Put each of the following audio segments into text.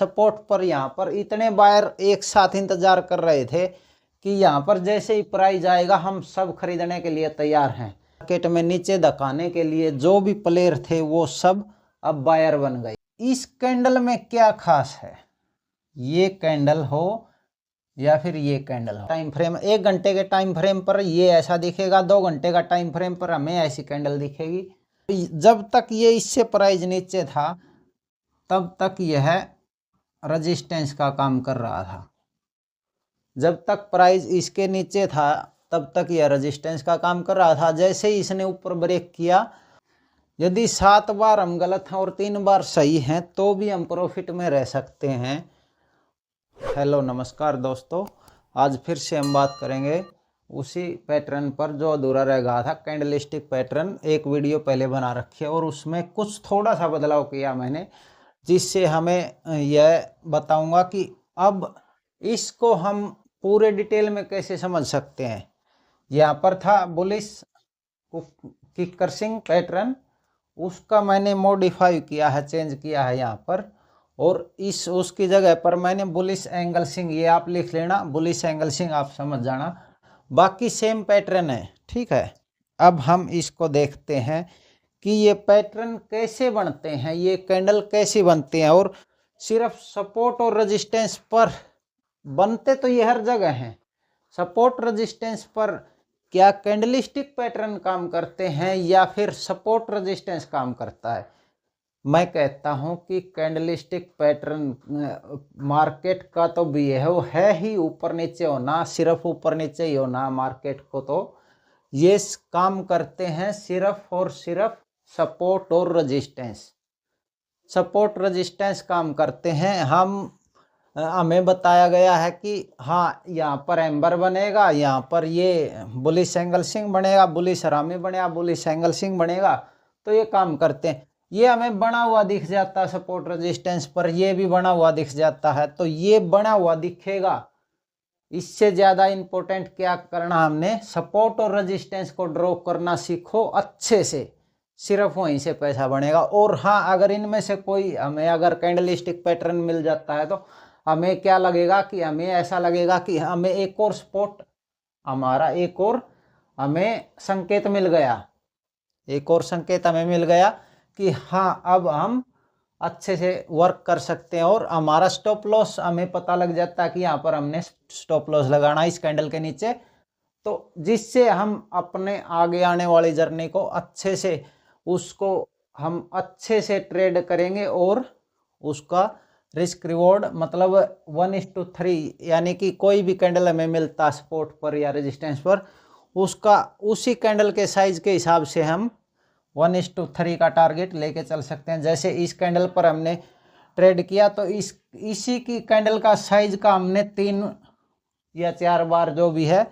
Support पर यहाँ पर इतने बायर एक साथ इंतजार कर रहे थे कि यहाँ पर जैसे ही प्राइस आएगा हम सब खरीदने के लिए तैयार हैं। मार्केट में नीचे धकाने के लिए जो भी प्लेयर थे वो सब अब बायर बन गए। इस कैंडल में क्या खास है, ये कैंडल हो या फिर ये कैंडल हो, टाइम फ्रेम 1 घंटे के टाइम फ्रेम पर ये ऐसा दिखेगा, 2 घंटे का टाइम फ्रेम पर हमें ऐसी कैंडल दिखेगी। जब तक ये इससे प्राइस नीचे था तब तक यह रेजिस्टेंस का काम कर रहा था। जब तक प्राइस इसके नीचे था तब तक यह रेजिस्टेंस का काम कर रहा था। जैसे ही इसने ऊपर ब्रेक किया, यदि 7 बार हम गलत हैं और 3 बार सही हैं तो भी हम प्रॉफिट में रह सकते हैं। हेलो नमस्कार दोस्तों, आज फिर से हम बात करेंगे उसी पैटर्न पर जो अधूरा रह गया था, कैंडलस्टिक पैटर्न। एक वीडियो पहले बना रखी है और उसमें कुछ थोड़ा सा बदलाव किया मैंने, जिससे हमें यह बताऊंगा कि अब इसको हम पूरे डिटेल में कैसे समझ सकते हैं। यहाँ पर था बुलिश किकर्सिंग पैटर्न, उसका मैंने मॉडिफाई किया है, चेंज किया है यहाँ पर, और इस उसकी जगह पर मैंने बुलिश एंगल स्विंग, ये आप लिख लेना, बुलिश एंगल स्विंग आप समझ जाना, बाकी सेम पैटर्न है। ठीक है, अब हम इसको देखते हैं कि ये पैटर्न कैसे बनते हैं, ये कैंडल कैसे बनते हैं। और सिर्फ सपोर्ट और रेजिस्टेंस पर बनते तो ये हर जगह हैं। सपोर्ट रेजिस्टेंस पर क्या कैंडलस्टिक पैटर्न काम करते हैं या फिर सपोर्ट रेजिस्टेंस काम करता है? मैं कहता हूं कि कैंडलस्टिक पैटर्न मार्केट का तो बिहेव है ही ऊपर नीचे होना, सिर्फ ऊपर नीचे ही होना। मार्केट को तो ये काम करते हैं सिर्फ और सिर्फ सपोर्ट और रेजिस्टेंस, सपोर्ट रेजिस्टेंस काम करते हैं। हमें बताया गया है कि हाँ यहाँ पर एम्बर बनेगा, यहाँ पर ये बुलिश एंगल स्विंग बनेगा, बुलिश हरामी बनेगा, बुलिश एंगल स्विंग बनेगा, तो ये काम करते हैं। ये हमें बना हुआ दिख जाता है सपोर्ट रेजिस्टेंस पर, ये भी बना हुआ दिख जाता है, तो ये बना हुआ दिखेगा। इससे ज़्यादा इम्पोर्टेंट क्या करना, हमने सपोर्ट और रेजिस्टेंस को ड्रॉ करना सीखो अच्छे से, सिर्फ वहीं से पैसा बनेगा। और हाँ, अगर इनमें से कोई हमें अगर कैंडलस्टिक पैटर्न मिल जाता है तो हमें क्या लगेगा कि हमें ऐसा लगेगा कि हमें एक और स्पॉट, हमारा एक और हमें संकेत मिल गया, एक और संकेत हमें मिल गया कि हाँ अब हम अच्छे से वर्क कर सकते हैं। और हमारा स्टॉप लॉस हमें पता लग जाता है कि यहाँ पर हमने स्टॉप लॉस लगाना इस कैंडल के नीचे, तो जिससे हम अपने आगे आने वाली जर्नी को अच्छे से, उसको हम अच्छे से ट्रेड करेंगे और उसका रिस्क रिवॉर्ड मतलब 1:3, यानी कि कोई भी कैंडल हमें मिलता सपोर्ट पर या रेजिस्टेंस पर, उसका उसी कैंडल के साइज के हिसाब से हम 1:3 का टारगेट लेके चल सकते हैं। जैसे इस कैंडल पर हमने ट्रेड किया तो इसी की कैंडल का साइज का हमने 3 या 4 बार जो भी है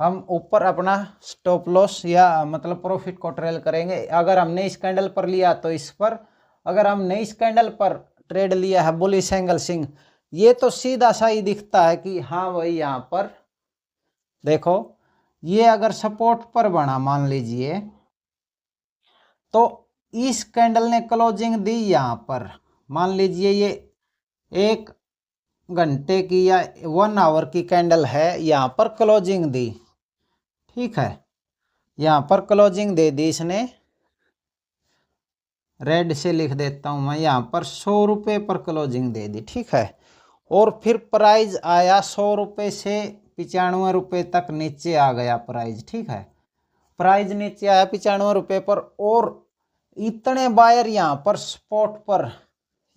हम ऊपर अपना स्टॉप लॉस या मतलब प्रॉफिट को ट्रेल करेंगे। अगर हमने इस कैंडल पर लिया तो इस पर, अगर हमने इस कैंडल पर ट्रेड लिया है बुलिश एंगल स्विंग, ये तो सीधा सा ही दिखता है कि हाँ भाई यहाँ पर देखो, ये अगर सपोर्ट पर बना मान लीजिए तो इस कैंडल ने क्लोजिंग दी यहाँ पर, मान लीजिए ये 1 घंटे की या 1 आवर की कैंडल है, यहाँ पर क्लोजिंग दी, ठीक है, यहाँ पर क्लोजिंग दे दी इसने, रेड से लिख देता हूँ मैं, यहाँ पर 100 रुपये पर क्लोजिंग दे दी, ठीक है। और फिर प्राइस आया 100 रुपये से 95 रुपये तक नीचे आ गया प्राइस, ठीक है, प्राइस नीचे आया 95 रुपये पर। और इतने बायर यहाँ पर सपोर्ट पर,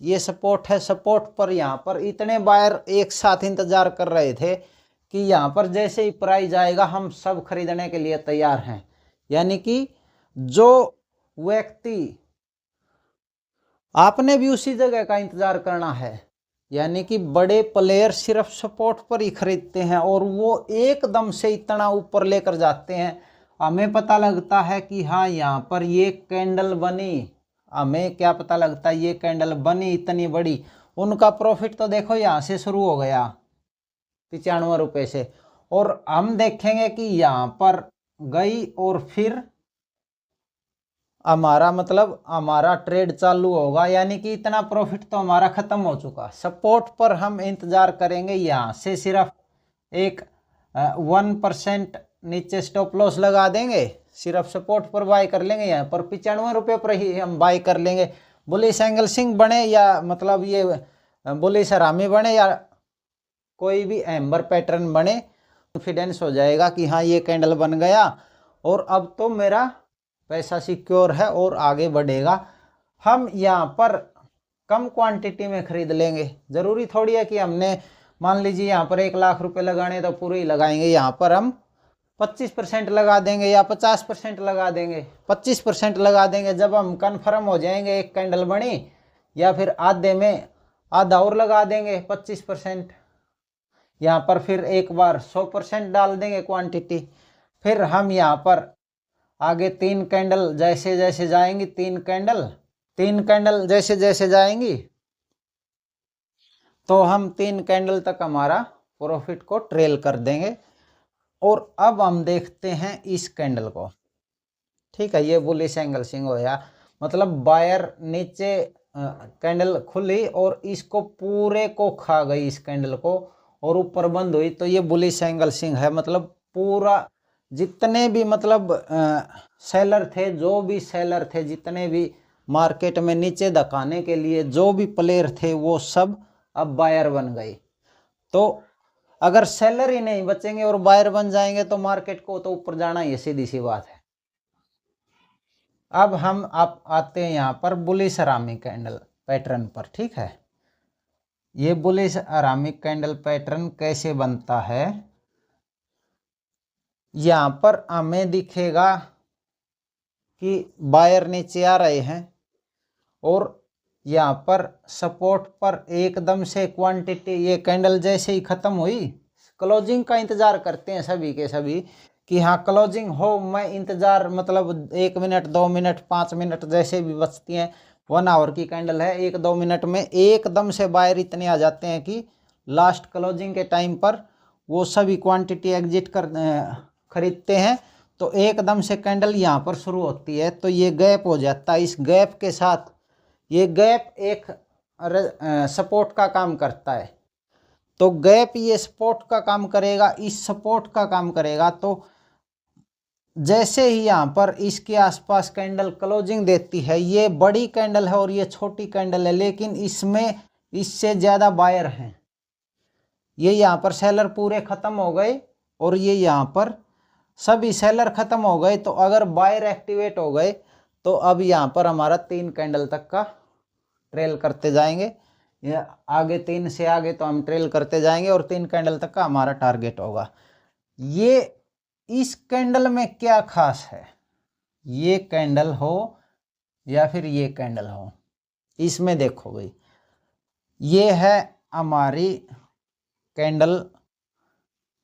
ये सपोर्ट है, सपोर्ट पर यहाँ पर इतने बायर एक साथ इंतजार कर रहे थे कि यहाँ पर जैसे ही प्राइस आएगा हम सब खरीदने के लिए तैयार हैं। यानी कि जो व्यक्ति, आपने भी उसी जगह का इंतजार करना है, यानी कि बड़े प्लेयर सिर्फ सपोर्ट पर ही खरीदते हैं और वो एकदम से इतना ऊपर लेकर जाते हैं। हमें पता लगता है कि हाँ यहाँ पर ये कैंडल बनी, हमें क्या पता लगता है, ये कैंडल बनी इतनी बड़ी, उनका प्रॉफिट तो देखो यहाँ से शुरू हो गया 95 रुपये से, और हम देखेंगे कि यहाँ पर गई और फिर हमारा मतलब हमारा ट्रेड चालू होगा, यानी कि इतना प्रॉफिट तो हमारा खत्म हो चुका। सपोर्ट पर हम इंतजार करेंगे, यहाँ से सिर्फ एक 1% नीचे स्टॉप लॉस लगा देंगे, सिर्फ सपोर्ट पर बाय कर लेंगे। यहाँ पर 95 रुपये पर ही हम बाय कर लेंगे। बुलिश एंगल सिंह बने या मतलब ये बुलिश हरामी बने या कोई भी एम्बर पैटर्न बने, कॉन्फिडेंस हो जाएगा कि हाँ ये कैंडल बन गया और अब तो मेरा पैसा सिक्योर है और आगे बढ़ेगा। हम यहाँ पर कम क्वांटिटी में खरीद लेंगे। ज़रूरी थोड़ी है कि हमने मान लीजिए यहाँ पर 1 लाख रुपए लगाने तो पूरे ही लगाएंगे। यहाँ पर हम 25% लगा देंगे या 50% लगा देंगे। 25% लगा देंगे, जब हम कन्फर्म हो जाएंगे एक कैंडल बनी, या फिर आधे में आधा और लगा देंगे 25%। यहाँ पर फिर एक बार 100% डाल देंगे क्वांटिटी। फिर हम यहाँ पर आगे 3 कैंडल जैसे जैसे जाएंगी, 3 कैंडल जैसे जैसे जाएंगी, तो हम 3 कैंडल तक हमारा प्रॉफिट को ट्रेल कर देंगे। और अब हम देखते हैं इस कैंडल को। ठीक है, ये बुलिश एंगल सिंह होया, मतलब बायर नीचे कैंडल खुली और इसको पूरे को खा गई इस कैंडल को और ऊपर बंद हुई, तो ये बुलिश एंगल सिंह है। मतलब पूरा जितने भी मतलब सेलर थे, जो भी सेलर थे, जितने भी मार्केट में नीचे धकाने के लिए जो भी प्लेयर थे, वो सब अब बायर बन गए। तो अगर सेलर ही नहीं बचेंगे और बायर बन जाएंगे तो मार्केट को तो ऊपर जाना ही, सीधी सी बात है। अब हम आप आते हैं यहाँ पर बुलिश अरामिक कैंडल पैटर्न पर। ठीक है, ये बुलिश अरामिक कैंडल पैटर्न कैसे बनता है, यहाँ पर हमें दिखेगा कि बायर नीचे आ रहे हैं और यहाँ पर सपोर्ट पर एकदम से क्वांटिटी, ये कैंडल जैसे ही खत्म हुई, क्लोजिंग का इंतजार करते हैं सभी के सभी कि हाँ क्लोजिंग हो। मैं इंतजार मतलब 1 मिनट 2 मिनट 5 मिनट जैसे भी बचती हैं, 1 आवर की कैंडल है, 1-2 मिनट में एकदम से बायर इतने आ जाते हैं कि लास्ट क्लोजिंग के टाइम पर वो सभी क्वांटिटी एग्जिट कर खरीदते हैं। तो एकदम से कैंडल यहाँ पर शुरू होती है तो ये गैप हो जाता है। इस गैप के साथ ये गैप एक सपोर्ट का काम करता है, तो गैप ये सपोर्ट का काम करेगा, इस सपोर्ट का काम करेगा। तो जैसे ही यहाँ पर इसके आसपास कैंडल क्लोजिंग देती है, ये बड़ी कैंडल है और ये छोटी कैंडल है, लेकिन इसमें इससे ज़्यादा बायर हैं। ये यहाँ पर सेलर पूरे ख़त्म हो गए और ये यहाँ पर सभी सेलर ख़त्म हो गए। तो अगर बायर एक्टिवेट हो गए तो अब यहाँ पर हमारा 3 कैंडल तक का ट्रेल करते जाएंगे, या आगे 3 से आगे तो हम ट्रेल करते जाएंगे और 3 कैंडल तक का हमारा टारगेट होगा। ये इस कैंडल में क्या खास है, ये कैंडल हो या फिर ये कैंडल हो, इसमें देखो भाई, ये है हमारी कैंडल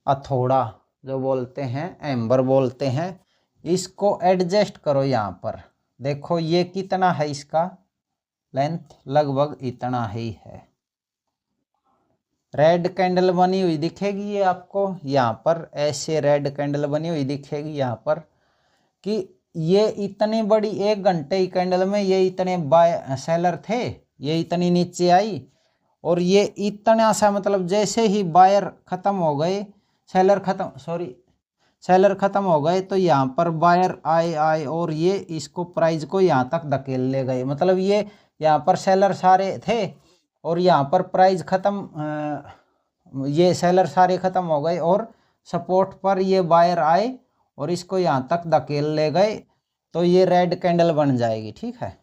अथोड़ा जो बोलते हैं, एम्बर बोलते हैं। इसको एडजस्ट करो, यहाँ पर देखो ये कितना है, इसका लेंथ लगभग इतना ही है। रेड कैंडल बनी हुई दिखेगी ये आपको, यहाँ पर ऐसे रेड कैंडल बनी हुई दिखेगी यहाँ पर, कि ये इतनी बड़ी 1 घंटे की कैंडल में ये इतने बाय सेलर थे, ये इतनी नीचे आई और ये इतना सा, मतलब जैसे ही बायर ख़त्म हो गए, सेलर ख़त्म हो गए तो यहाँ पर बायर आए और ये इसको प्राइस को यहाँ तक धकेल ले गए। मतलब ये यहाँ पर सेलर सारे थे और यहाँ पर प्राइस ख़त्म, ये सेलर सारे ख़त्म हो गए और सपोर्ट पर ये बायर आए और इसको यहाँ तक धकेल ले गए, तो ये रेड कैंडल बन जाएगी। ठीक है,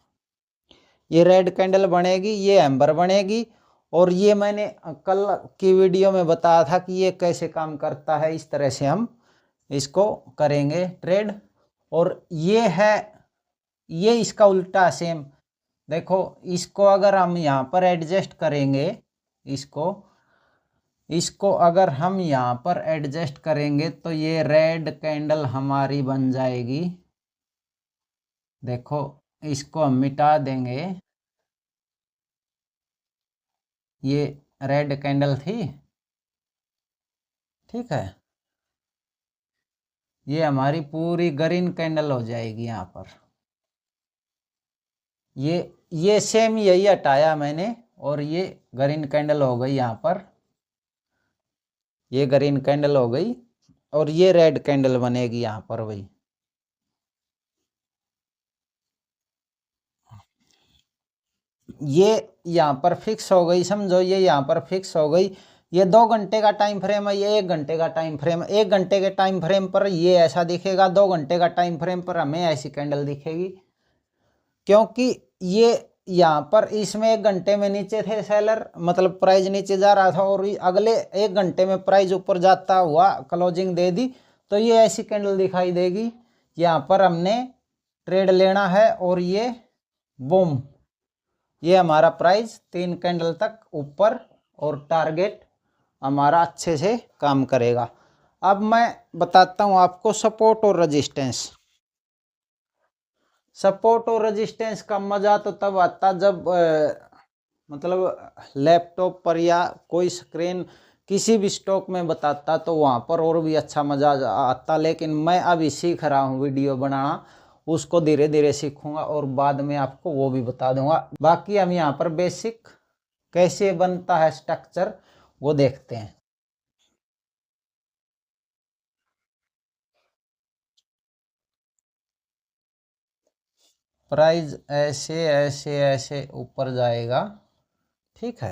ये रेड कैंडल बनेगी, ये एम्बर बनेगी। और ये मैंने कल की वीडियो में बताया था कि ये कैसे काम करता है, इस तरह से हम इसको करेंगे ट्रेड। और ये है, ये इसका उल्टा सेम देखो, इसको अगर हम यहाँ पर एडजस्ट करेंगे, इसको अगर हम यहाँ पर एडजस्ट करेंगे तो ये रेड कैंडल हमारी बन जाएगी। देखो इसको हम मिटा देंगे, ये रेड कैंडल थी, ठीक है, ये हमारी पूरी ग्रीन कैंडल हो जाएगी यहाँ पर। ये सेम यही हटाया मैंने और ये ग्रीन कैंडल हो गई यहाँ पर, ये ग्रीन कैंडल हो गई और ये रेड कैंडल बनेगी यहाँ पर वही। ये यहाँ पर फिक्स हो गई, समझो ये यहाँ पर फिक्स हो गई। ये 2 घंटे का टाइम फ्रेम है, ये 1 घंटे का टाइम फ्रेम। 1 घंटे के टाइम फ्रेम पर ये ऐसा दिखेगा, 2 घंटे का टाइम फ्रेम पर हमें ऐसी कैंडल दिखेगी, क्योंकि ये यहाँ पर इसमें 1 घंटे में नीचे थे सेलर, मतलब प्राइस नीचे जा रहा था और अगले 1 घंटे में प्राइस ऊपर जाता हुआ क्लोजिंग दे दी, तो ये ऐसी कैंडल दिखाई देगी। यहाँ पर हमने ट्रेड लेना है और ये बूम, ये हमारा प्राइस 3 कैंडल तक ऊपर और टारगेट हमारा अच्छे से काम करेगा। अब मैं बताता हूँ आपको सपोर्ट और रेजिस्टेंस। सपोर्ट और रेजिस्टेंस का मज़ा तो तब आता जब मतलब लैपटॉप पर या कोई स्क्रीन किसी भी स्टॉक में बताता तो वहाँ पर और भी अच्छा मज़ा आता, लेकिन मैं अभी सीख रहा हूँ वीडियो बनाना, उसको धीरे धीरे सीखूंगा और बाद में आपको वो भी बता दूंगा। बाकी हम यहाँ पर बेसिक कैसे बनता है स्ट्रक्चर वो देखते हैं। प्राइस ऐसे ऐसे ऐसे ऊपर जाएगा, ठीक है।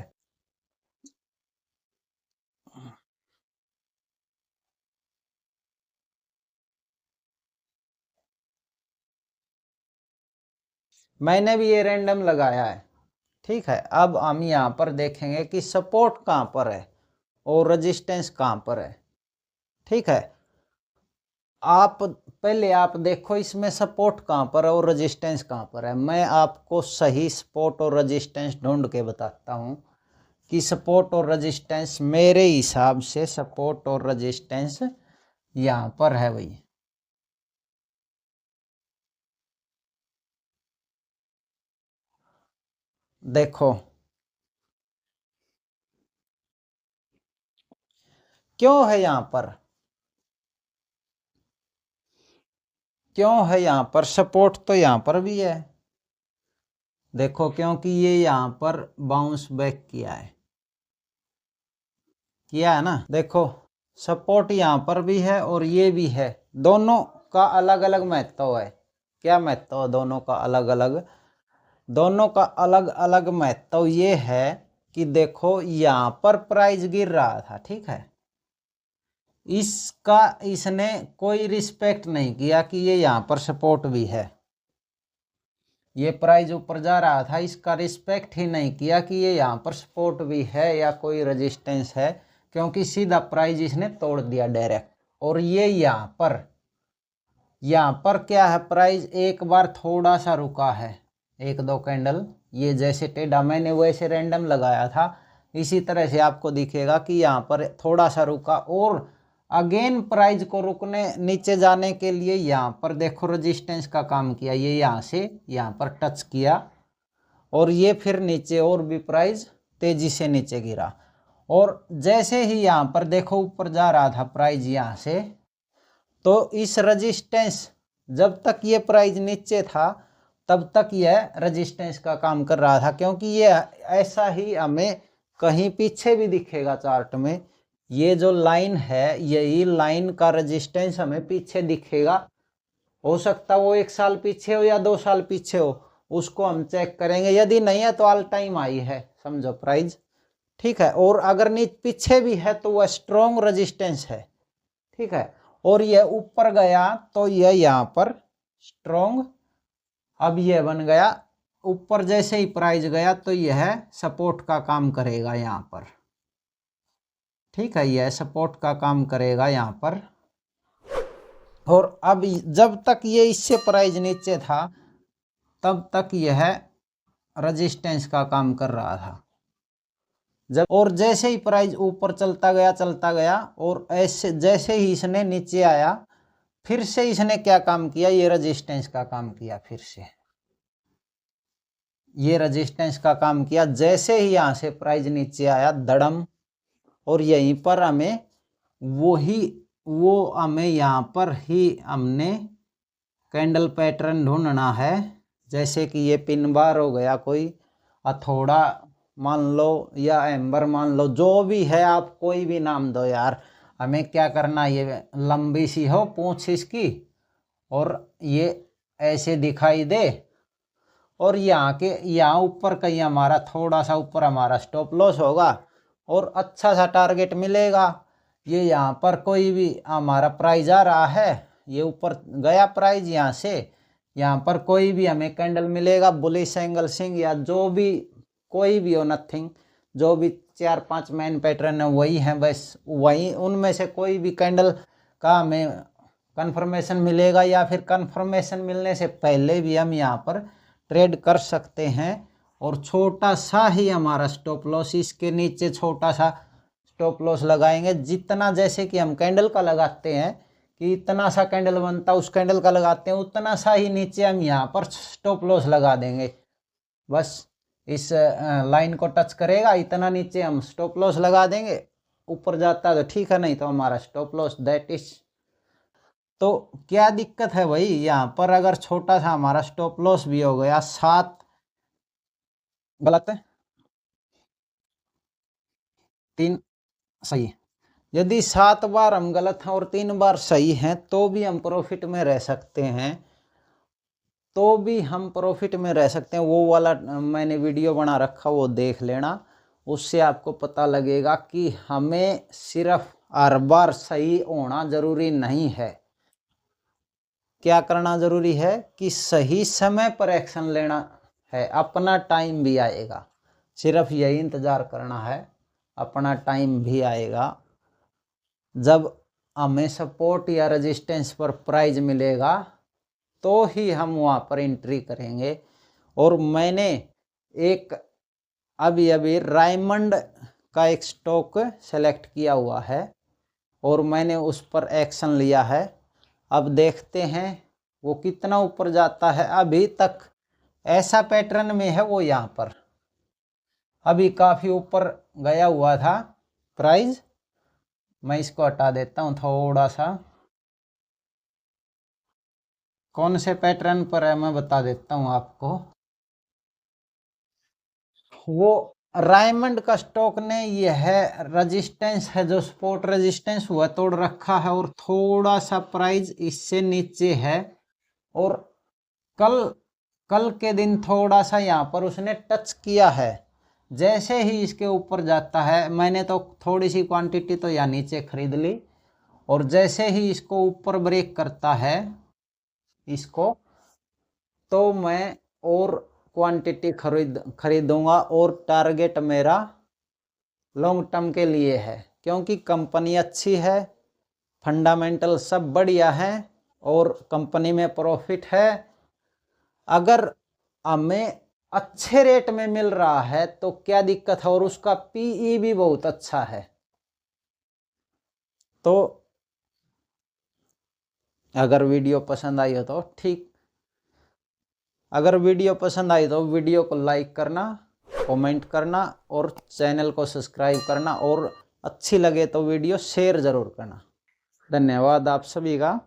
मैंने भी ये रैंडम लगाया है, ठीक है। अब हम यहाँ पर देखेंगे कि सपोर्ट कहाँ पर है और रेजिस्टेंस कहाँ पर है, ठीक है। आप पहले आप देखो इसमें सपोर्ट कहाँ पर है और रेजिस्टेंस कहाँ पर है। मैं आपको सही सपोर्ट और रेजिस्टेंस ढूंढ के बताता हूँ कि सपोर्ट और रेजिस्टेंस मेरे हिसाब से सपोर्ट और रेजिस्टेंस यहाँ पर है भाई। देखो क्यों है यहाँ पर, क्यों है यहाँ पर सपोर्ट, तो यहाँ पर भी है। देखो क्योंकि ये यहाँ पर बाउंस बैक किया है ना। देखो सपोर्ट यहाँ पर भी है और ये भी है, दोनों का अलग अलग महत्व है। क्या महत्व है दोनों का अलग अलग? दोनों का अलग अलग महत्व ये है कि देखो यहाँ पर प्राइस गिर रहा था, ठीक है, इसका इसने कोई रिस्पेक्ट नहीं किया कि ये यहाँ पर सपोर्ट भी है। ये प्राइस ऊपर जा रहा था, इसका रिस्पेक्ट ही नहीं किया कि ये यहाँ पर सपोर्ट भी है या कोई रेजिस्टेंस है, क्योंकि सीधा प्राइस इसने तोड़ दिया डायरेक्ट। और ये यहाँ पर क्या है, प्राइस एक बार थोड़ा सा रुका है, 1-2 कैंडल, ये जैसे टेढ़ा मैंने वैसे रैंडम लगाया था, इसी तरह से आपको दिखेगा कि यहाँ पर थोड़ा सा रुका और अगेन प्राइस को रुकने नीचे जाने के लिए यहाँ पर देखो रेजिस्टेंस का काम किया, ये यहाँ से यहाँ पर टच किया और ये फिर नीचे और भी प्राइस तेजी से नीचे गिरा। और जैसे ही यहाँ पर देखो ऊपर जा रहा था प्राइस यहाँ से, तो इस रेजिस्टेंस जब तक ये प्राइस नीचे था तब तक यह रेजिस्टेंस का काम कर रहा था, क्योंकि ये ऐसा ही हमें कहीं पीछे भी दिखेगा चार्ट में। ये जो लाइन है यही लाइन का रेजिस्टेंस हमें पीछे दिखेगा, हो सकता वो 1 साल पीछे हो या 2 साल पीछे हो, उसको हम चेक करेंगे। यदि नहीं है तो ऑल टाइम हाई है समझो प्राइस, ठीक है। और अगर पीछे भी है तो वह स्ट्रॉन्ग रेजिस्टेंस है, ठीक है। और यह ऊपर गया तो यह यहाँ पर स्ट्रॉन्ग, अब यह बन गया ऊपर, जैसे ही प्राइस गया तो यह सपोर्ट का काम करेगा यहाँ पर, ठीक है, यह सपोर्ट का काम करेगा यहाँ पर। और अब जब तक ये इससे प्राइस नीचे था तब तक यह रेजिस्टेंस का काम कर रहा था। और जैसे ही प्राइस ऊपर चलता गया और ऐसे जैसे ही इसने नीचे आया फिर से इसने क्या काम किया, ये रेजिस्टेंस का काम किया, फिर से ये रेजिस्टेंस का काम किया। जैसे ही यहाँ से प्राइस नीचे आया धड़म, और यहीं पर हमें हमें यहाँ पर ही हमने कैंडल पैटर्न ढूंढना है जैसे कि ये पिन बार हो गया, कोई हथौड़ा मान लो या एम्बर मान लो, जो भी है आप कोई भी नाम दो यार। हमें क्या करना, ये लंबी सी हो पूंछ इसकी और ये ऐसे दिखाई दे, और यहाँ ऊपर कहीं हमारा थोड़ा सा ऊपर हमारा स्टॉप लॉस होगा और अच्छा सा टारगेट मिलेगा। ये यहाँ पर कोई भी हमारा प्राइस आ रहा है, ये ऊपर गया प्राइस, यहाँ से यहाँ पर कोई भी हमें कैंडल मिलेगा बुलिश एंगल स्विंग या जो भी कोई भी हो, नथिंग, जो भी 4-5 मेन पैटर्न है वही है, बस वही उनमें से कोई भी कैंडल का हमें कंफर्मेशन मिलेगा, या फिर कंफर्मेशन मिलने से पहले भी हम यहाँ पर ट्रेड कर सकते हैं। और छोटा सा ही हमारा स्टॉप लॉस, इसके नीचे छोटा सा स्टॉप लॉस लगाएंगे, जितना जैसे कि हम कैंडल का लगाते हैं कि इतना सा कैंडल बनता है उस कैंडल का लगाते हैं, उतना सा ही नीचे हम यहाँ पर स्टॉप लॉस लगा देंगे। बस इस लाइन को टच करेगा इतना नीचे हम स्टॉप लॉस लगा देंगे, ऊपर जाता है तो ठीक है, नहीं तो हमारा स्टॉप लॉस दैट इज। तो क्या दिक्कत है भाई, यहाँ पर अगर छोटा सा हमारा स्टॉप लॉस भी हो गया 7, गलत है 3 सही है, यदि 7 बार हम गलत हैं और 3 बार सही हैं तो भी हम प्रॉफिट में रह सकते हैं, तो भी हम प्रॉफिट में रह सकते हैं। वो वाला मैंने वीडियो बना रखा, वो देख लेना, उससे आपको पता लगेगा कि हमें सिर्फ हर बार सही होना ज़रूरी नहीं है। क्या करना ज़रूरी है कि सही समय पर एक्शन लेना है, अपना टाइम भी आएगा, सिर्फ यही इंतज़ार करना है, अपना टाइम भी आएगा। जब हमें सपोर्ट या रेजिस्टेंस पर प्राइस मिलेगा तो ही हम वहाँ पर एंट्री करेंगे। और मैंने एक अभी रायमंड का एक स्टॉक सेलेक्ट किया हुआ है और मैंने उस पर एक्शन लिया है। अब देखते हैं वो कितना ऊपर जाता है। अभी तक ऐसा पैटर्न में है वो, यहाँ पर अभी काफ़ी ऊपर गया हुआ था प्राइस। मैं इसको हटा देता हूँ थोड़ा सा, कौन से पैटर्न पर है मैं बता देता हूँ आपको। वो रायमंड का स्टॉक ने यह रेजिस्टेंस है, जो सपोर्ट रेजिस्टेंस हुआ तोड़ रखा है और थोड़ा सा प्राइस इससे नीचे है। और कल के दिन थोड़ा सा यहाँ पर उसने टच किया है, जैसे ही इसके ऊपर जाता है, मैंने तो थोड़ी सी क्वांटिटी तो यहाँ नीचे खरीद ली, और जैसे ही इसको ऊपर ब्रेक करता है इसको, तो मैं और क्वांटिटी खरीदूंगा। और टारगेट मेरा लॉन्ग टर्म के लिए है, क्योंकि कंपनी अच्छी है, फंडामेंटल सब बढ़िया है और कंपनी में प्रॉफिट है। अगर हमें अच्छे रेट में मिल रहा है तो क्या दिक्कत है, और उसका पीई भी बहुत अच्छा है। तो अगर वीडियो पसंद आई हो तो ठीक, अगर वीडियो पसंद आई तो वीडियो को लाइक करना, कमेंट करना और चैनल को सब्सक्राइब करना, और अच्छी लगे तो वीडियो शेयर ज़रूर करना। धन्यवाद आप सभी का।